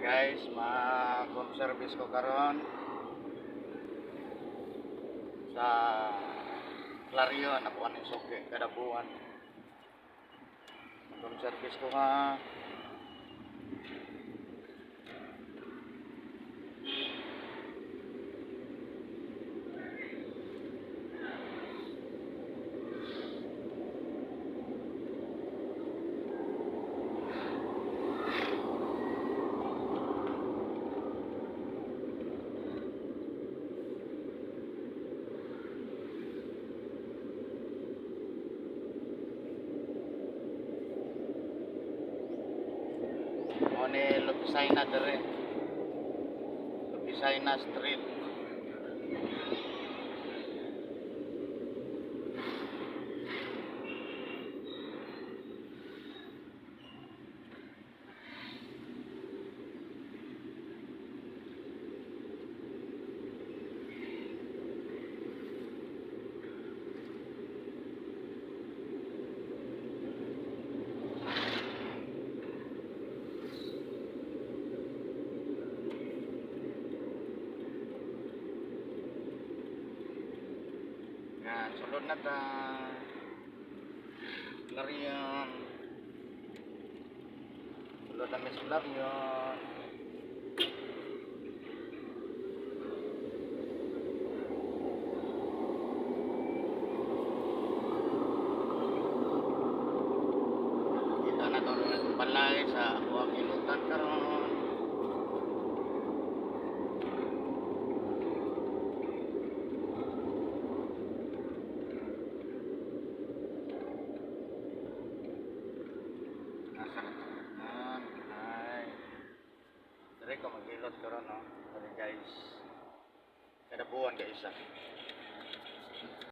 Guys, mag-home service ko karon sa Clarion, ako ang suki kada buwan. Home service ko nga mo ni Lupisayna dire. Lupisayna Street. Yan, sulod na ta Clarion. Sulod na may Clarion. Kita na to ng balay sa buwang ilutan karon. Dire ko mag-ilot karon no. Dire guys. Kada buwan ka isa.